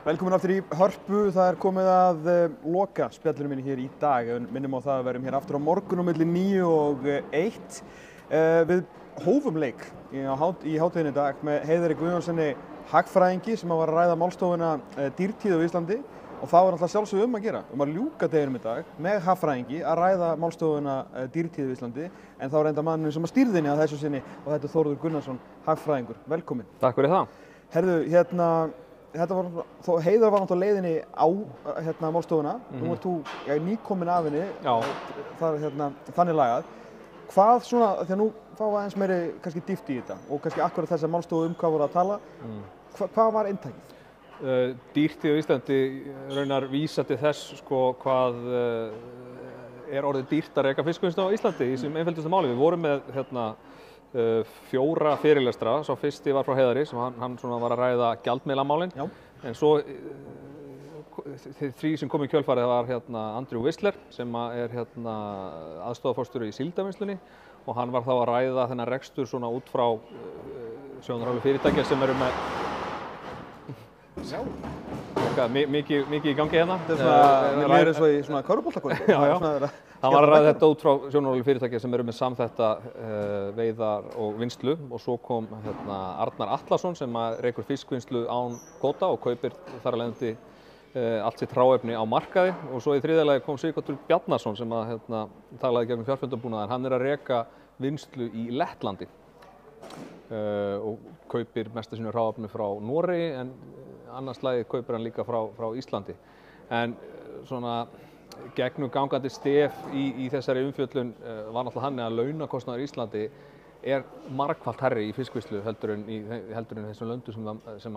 Velkomin aftur í Hörpu, það komið að loka spjallinu minni hér í dag. Minnum á það að verðum hér aftur á morgun á milli 9 og 1. Við hófum leik í hátíðinni í dag með Heiðari Guðjónsssyni hagfræðingi sem var að ræða málstofuna dýrtíð á Íslandi og það var alltaf sjálfsögðu að gera, að ljúka deginum í dag með hagfræðingi að ræða málstofuna dýrtíð á Íslandi en þá reynda manninn sem að stýrði henni að þessu sinni og þetta er Þórður Gunnarsson, hagfræðingur. Velkomin. Takk fyrir það. Herðu, Heiðar var náttúrulega á leiðinni á málstofuna. Nú ert þú nýkomin af henni. Já. Það er þannig lagað. Hvað svona, því að nú fáum við aðeins meiri kannski dýpt í þetta og kannski akkurat þessa málstofu hvað voru að tala. Hvað var inntakið? Dýrtíð á Íslandi raunar vísa til þess hvað er orðið dýrt að reka fiskvinnslu á Íslandi í þessum einföldustu máli. Við vorum með 4 fyrirlestra, sá fyrsti var frá Heiðari sem hann var að ræða gjaldmiðlamálin. En svo þeir 3 sem kom í kjölfarið var Andrew Whistler sem er aðstoðarforstjóri í síldarvinnslunni og hann var þá að ræða þennan rekstur svona út frá sjónarhóli fyrirtækja sem eru með mikið í gangi hérna. Mér er eins og í svona körfuboltakvöld. Já. Hann var að ræða þetta út frá sjónarhóli fyrirtækja sem eru með samþætta veiðar og vinnslu og svo kom Arnar Atlason sem rekur fiskvinnslu án kvóta og kaupir þar af leiðandi allt sitt hráefni á markaði og svo í þriðja lagi kom Sighvatur Bjarnason sem talaði gegnum fjarfundarbúnaðinn. Hann er að reka vinnslu í Lettlandi og kaupir mesta sínu hráefni frá Noregi en annars lagi kaupir hann líka frá Íslandi. En svona gegnum gangandi stef í þessari umfjöllun var náttúrulega þannig að launakostnaður í Íslandi er margfalt hærri í fiskvinnslu heldur en þessum löndum sem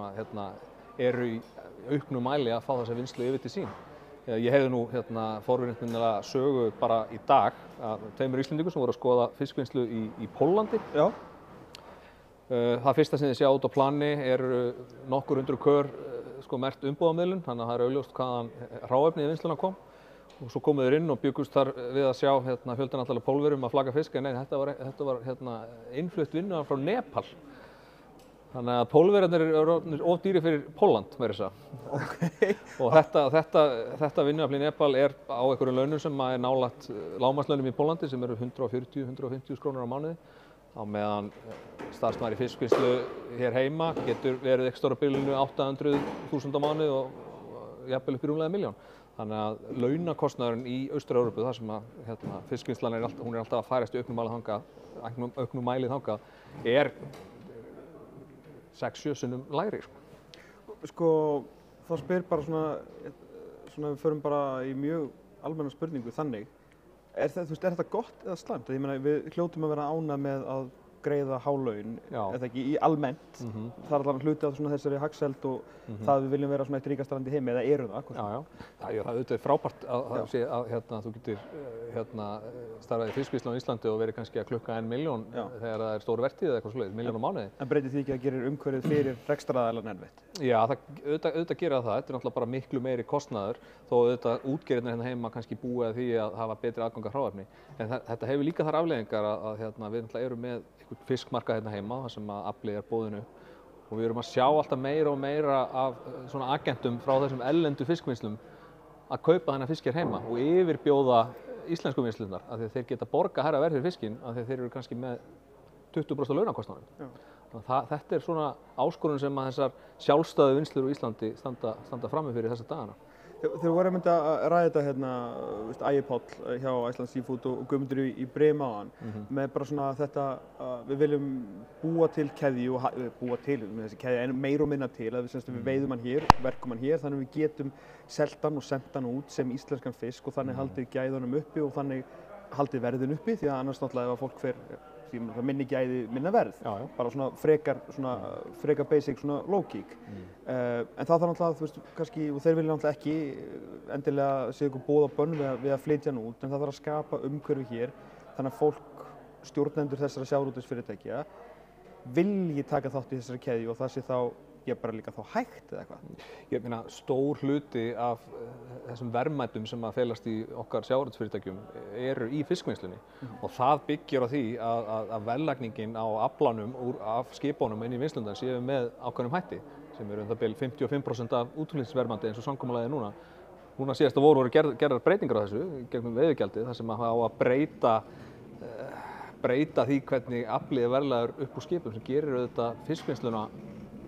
eru í auknum mæli að fá þessa vinnslu yfir til sín. Ég heyrði nú forvitnilega sögu bara í dag af 2 Íslendingum sem voru að skoða fiskvinnslu í Póllandi. Já. Það fyrsta sem þið sjá út á plani eru nokkur hundruð kör merkt umbúðamiðlun, þannig að það er augljóst hvaðan hráefni í vinnsluna kom. Og svo komu þeir inn og byggust þar við að sjá fjöldan alltaf pólverum að flagga fisk, en nei, þetta var innflutt vinna frá Nepal. Þannig að pólverarnir eru of dýri fyrir Pólland, meira þess að. Okay. Og þetta vinnuafl í Nepal er á einhverjum launum sem er nálægt lágmarkslaunum í Póllandi sem eru 140–150 krónur á mánuði. Á meðan starfsmaður í fiskvinnslu hér heima getur verið ekstra á bilinu 800.000 á mánuði og jafnvel upp í rúmlega 1 milljón. Þannig að launakostnaðurinn í Austur-Evrópu þar sem fiskvinnslan er alltaf að færast í auknum mæli þangað er 6–7 sinnum lægri. Það spyr bara við förum bara í mjög almenna spurningu þannig. Er þetta gott eða slæmt? Ég meina, við hljótum að vera ánægð með að greiða há laun, eða ekki í almennt. Það er allavega hluti af þessari hagsæld og það við viljum vera eitt ríkasta land í heimi, eða eru það? Það er frábært að þú getur starfað í fiskvinnslu á Íslandi og verið kannski að klukka 1 milljón þegar það er stór vertíð eða eitthvað svoleiðis, 1 milljón á mánuði. En breytir því ekki að gerir umhverfið fyrir rekstraraðilann erfitt? Já, auðvitað gera það. Þetta er náttúrulega bara miklu meiri kostnaður þó auðvitað útgerðirnar hérna heima kannski búið að því að hafa betri aðgang að hráefni. En þetta hefur líka þær afleiðingar að við náttúrulega erum með einhvern fiskmarkað hérna heima þar sem afli er boðinu og við erum að sjá alltaf meira og meira af svona agentum frá þessum erlendu fiskvinnslum að kaupa þennan fisk hér heima og yfirbjóða íslensku vinnslurnar af því að þeir geta borga hærra verð fyrir fiskinn af því að þeir eru kannski með 20% launakostnaðinn. Þetta er svona áskorun sem að þessar sjálfstæðu vinnslur á Íslandi standa frammi fyrir þessa dagana. Þegar við vorum að ræða þetta Ægir Páll hjá Iceland Seafood og Guðmundur í bréfum áðan með bara svona þetta við viljum búa til keðju og búa til þessi keðja en meira og minna til að við veiðum hann hér, verkum hann hér þannig að við getum selt hann og sent hann út sem íslenskan fisk og þannig haldið gæðunum uppi og þannig haldið verðin uppi því að annars náttúrulega ef fólk fer minni gæði, minna verð. Bara svona frekar basic lógík. En það þarf náttúrulega, kannski, og þeir vilja náttúrulega ekki endilega segja ykkur boð og bönn við að flytja hann út, en það þarf að skapa umhverfi hér, þannig að fólk, stjórnendur þessara sjávarútvegsfyrirtækja, vilji taka þátt í þessari keðju og það sé þá bara líka þá hægt eða eitthvað? Ég meina, stór hluti af þessum verðmætum sem að felast í okkar sjávarútvegsfyrirtækjum eru í fiskvinnslunni og það byggir á því að verðlagningin á aflanum af skipunum inn í vinnslundan séu með ákveðnum hætti sem eru það bil 55% af útflutningsverðmæti eins og samkomulagið núna. Núna síðasta voru gerðar breytingar á þessu gegnum veiðigjaldið þar sem að það á að breyta því hvernig aflið er verðlagður upp úr skipum sem gerir auðvitað fiskvinnsluna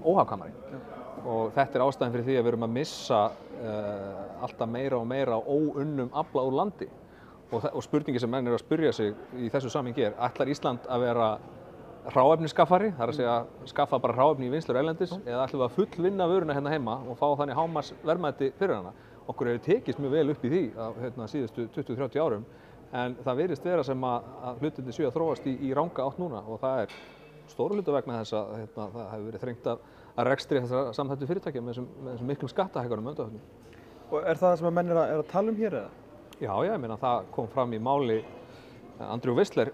óhagkvæmari. Og þetta er ástæðan fyrir því að við erum að missa alltaf meira og meira óunnum afla úr landi. Og spurningi sem menn eru að spyrja sig í þessu samhengi ætlar Ísland að vera hráefnisskaffari, það er að segja skaffa bara hráefni í vinnslur erlendis, eða ætlum við að fullvinna vöruna hérna heima og fá þannig hámarksverðmæti fyrir hana. Okkur hefur tekist mjög vel upp í því á síðustu 20-30 árum, en það virðist vera sem að hlutirnir séu að þróast í ranga átt núna og það er stóru hluta vegna þess að það hefur verið þrengt að rekstri þessara samþættu fyrirtækja með þessum miklum skattahækkunum undanförnu. Og er það sem að menn er að tala um hér eða? Já, ég meina það kom fram í máli Andrew Whistler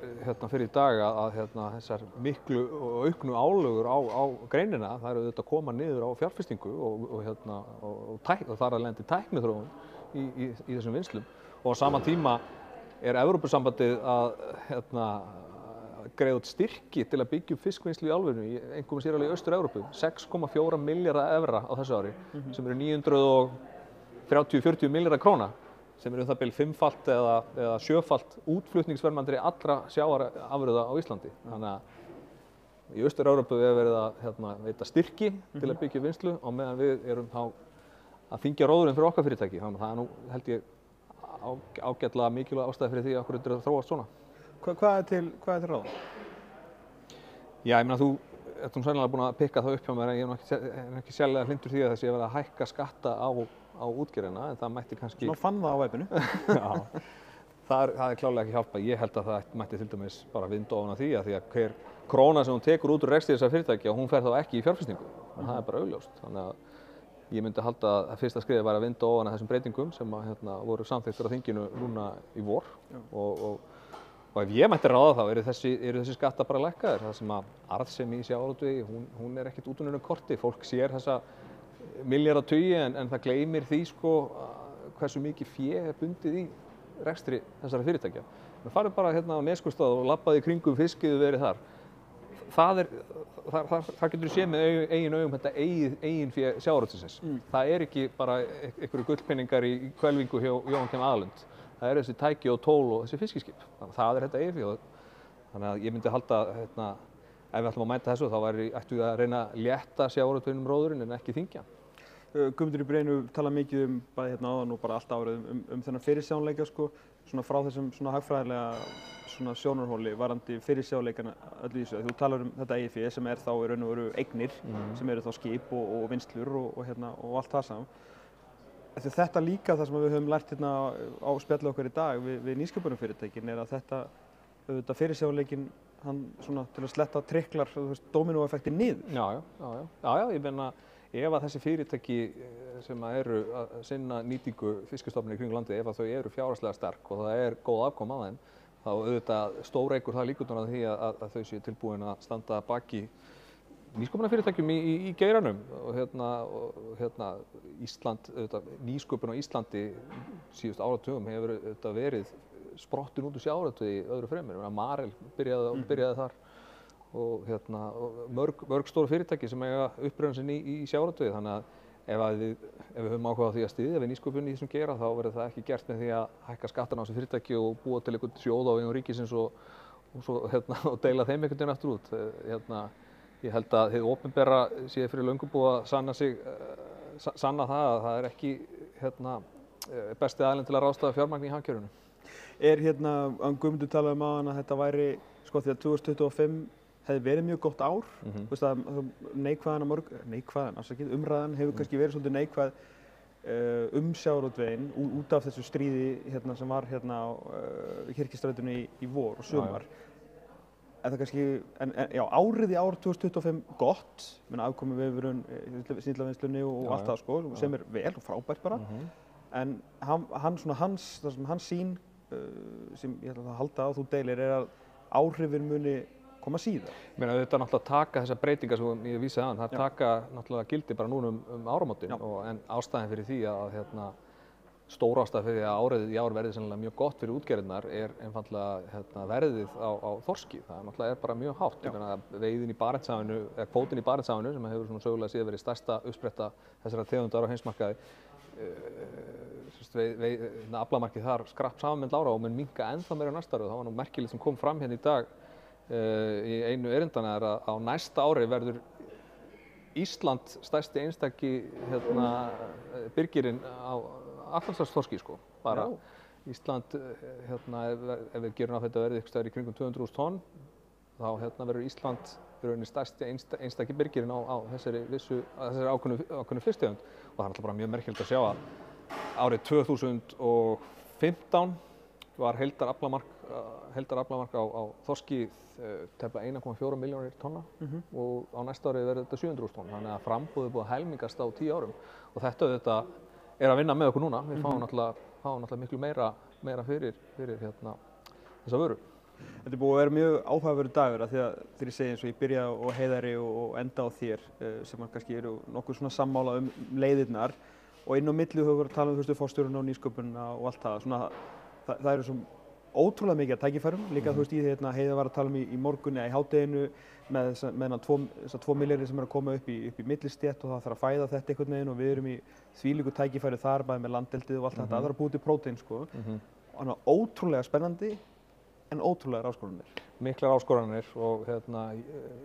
fyrir í dag að þessar miklu og auknu álögur á greinina, það eru auðvitað að koma niður á fjárfestingu og þar að lendi tækniþróun í þessum vinnslum. Og á sama tíma er Evrópusambandið að greiða út styrki til að byggja upp fiskvinnslu í álfunni, einkum sér alveg í Austur-Evrópu, 6,4 milljarða evra á þessu ári, sem eru 930-40 milljarða króna, sem eru það bil 5-falt eða 7-falt útflutningsverðmæti allra sjávarafurða á Íslandi. Þannig að í Austur-Evrópu er verið að veita styrki til að byggja vinslu á meðan við erum þá að þyngja róðurinn fyrir okkar fyrirtæki. Þannig að það er nú, held ég, ágætlega mikilvæg ástæði fyrir því að okkur er að þróast svona. Hvað er til ráða? Já, ég meina þú ert sannlega búin að pikka það upp hjá mér en ég er ekki sérlega hlindur því að það sé að vera að hækka skatta á útgerðina, en það mætti kannski... Svona fann það á vefinu. Já, það er klárlega ekki hjálpa. Ég held að það mætti til dæmis bara vinda ofan af því að hver króna sem hún tekur út úr rekstri þessar fyrirtækja, hún fer þá ekki í fjárfestingu. Það er bara augljóst. Þannig að ég myndi halda að fyrsta skrifið væri að vinda ofan af þessum breytingum sem voru samþykktar á þinginu núna í vor. Og ef ég mætti ráða þá eru þessi skattar bara lækkaðir. Það sem að arðsemi í sjávarútvegi, hún er ekkert út úr neinu korti. Fólk sér þessa milljarðatugi en það gleymir því hversu mikið fé er bundið í rekstri þessara fyrirtækja. Við farum bara á Neskaupstað og labbaði í kringum fiskið verið þar. Það getur þú séð með eigin augum þetta eigin fé sjávarútvegsins. Það er ekki bara einhverju gullpenningar í hvelfingu hjá Jóhann Kemm Aðalund. Það eru þessi tæki og tól og þessi fiskiskip. Þannig að það er þetta eigin fé. Þannig að ég myndi halda ef við ætlum að mæta þessu þá ættum við að reyna að létta sjávarútveginum róðurinn en ekki þyngja. Guðmundur í Breiðinu tala mikið bæði áðan og bara allt árið þennan fyrirsjáanleika svona frá þessum svona hagfræðilega svona sjónarhóli varðandi fyrirsjáanleikana öllu í þessu. Þú talar þetta eigið fé sem er þá í raun og veru eignir sem eru þá skip og vinnslur og allt það saman. Þetta líka það sem við höfum lært á spjalli okkar í dag við nýsköpunarfyrirtækin er að þetta fyrirsjáanleikin hann svona til að sletta triklar dóminóeffekti niður. Já, ég meina ef að þessi fyrirtæki sem eru að sinna nýtingu fiskistofna í kringum landið, ef að þau eru fjárhagslega sterk og það er góð afkoma að þeim, þá auðvitað stóreykur það líkurnar að því að þau séu tilbúin að standa baki nýsköpunarfyrirtækjum í geiranum og Ísland, nýsköpun á Íslandi síðustu áratugum hefur auðvitað verið sprottin út úr sjávarútvegi öðru fremur. Marel byrjaði þar og mörg stóru fyrirtæki sem eiga uppröðun sinn í sjávarútvegi. Þannig að ef við höfum áhuga á því að styðja við nýsköpun í þessum geira þá verður það ekki gert með því að hækka skattarna á þessu fyrirtæki og búa til einhvern sjóð á vegum ríkisins og deila þeim einhvern veginn aftur út. Ég held að hið opinbera sé fyrir löngu búið að sanna það að það er ekki besti aðilinn til að ráðstafa fjármagni í hagkerfinu. Guðmundur talaði áðan að þetta væri því að 2025 hefði verið mjög gott ár. Umræðan hefur kannski verið svolítið neikvæð sjávarútveginn út af þessu stríði sem var á Kirkjustrautinu í vor og sumar. Árið í ár 2025 gott, afkomu vefurinn, snilldarvinnslunni og allt það sem er vel og frábært bara. En hans sýn sem ég ætla að halda á þú deilir er að áhrifin muni koma síðar. Þetta náttúrulega taka þessar breytingar sem ég vísaði að það taka náttúrulega gildi bara núna áramótin en ástæðan fyrir því að stórástæða fyrir að árið í ár verði sennilega mjög gott fyrir útgerðirnar einfaldlega verðið á þorski. Það náttúrulega bara mjög hátt. Ég meina veiðin í Barentshafinu, eða kvótinn í Barentshafinu sem hefur svona sögulega séð verið stærsta uppspretta þessara tegundar á heimsmarkaði. Aflamarkið þar skrapp saman með ára og mun minnka ennþá meira næsta ári. Það var nú merkilegt sem kom fram hérna í dag í einu erindana er að á næsta ári verður Ísland stærsti einstaki byrgirinn á Atlantshafsþorski sko. Bara Ísland, ef við gerum að þetta verði eitthvað stærri í kringum 200.000 tonn, þá verður Ísland í rauninni stærsti einstaki byrgirinn á þessari ákveðnu fisktegund. Og það er náttúrulega bara mjög merkilegt að sjá að árið 2015 var heildaraflamark á þorski tæplega 1,4 milljónir tonna og á næsta ári verður þetta 700.000 tonn. Þannig að framboðið er búið að helmingast á 10 árum og þetta er að vinna með okkur núna. Við fáum náttúrulega miklu meira fyrir þessa vöru. Þetta er búið að vera mjög áhugaverður dagur af því að þegar ég segi eins og ég byrja á Heiðari og enda á þér sem kannski eru nokkuð svona sammála leiðirnar og inn á milli höfum við að tala um forstjóruna og nýsköpunina og allt það. Svona, það eru svo ótrúlega mikið að tækifærum. Líka þú veist í því Heiða var að tala um í morgun eða í hádeginu með þessa 2 milljarðir sem eru að koma upp í millistétt og það þarf að fæða þetta einhvern veginn og við erum í þvílíku tækifæri þar bæði með landeldið og allt þetta. Það þarf að búa til prótein sko. Þannig að ótrúlega spennandi en ótrúlegar áskoranir. Miklar áskoranir og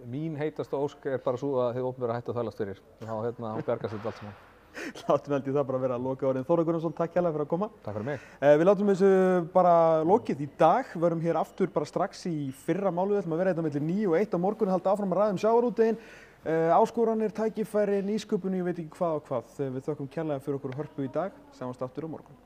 mín heitasta ósk er bara svo að þið opinbera hætti að þvælast fyrir. Þá bjargast þetta allt saman. Látum held ég það bara vera að loka orðin. Þóra Gunnarsson, takk hérlega fyrir að koma. Takk fyrir mig. Við látum þessu bara lokið í dag. Við verum hér aftur bara strax í fyrra mánuði. Við ætlum að vera hérna milli 9 og 1 á morgun og halda áfram að ræða um sjávarútveginn. Áskoranir, tækifæri, nýsköpun, ég veit ekki hvað og hvað. Við þökkum kærlega fyrir okkur hörpu í dag. Sjáumst aftur á morgun.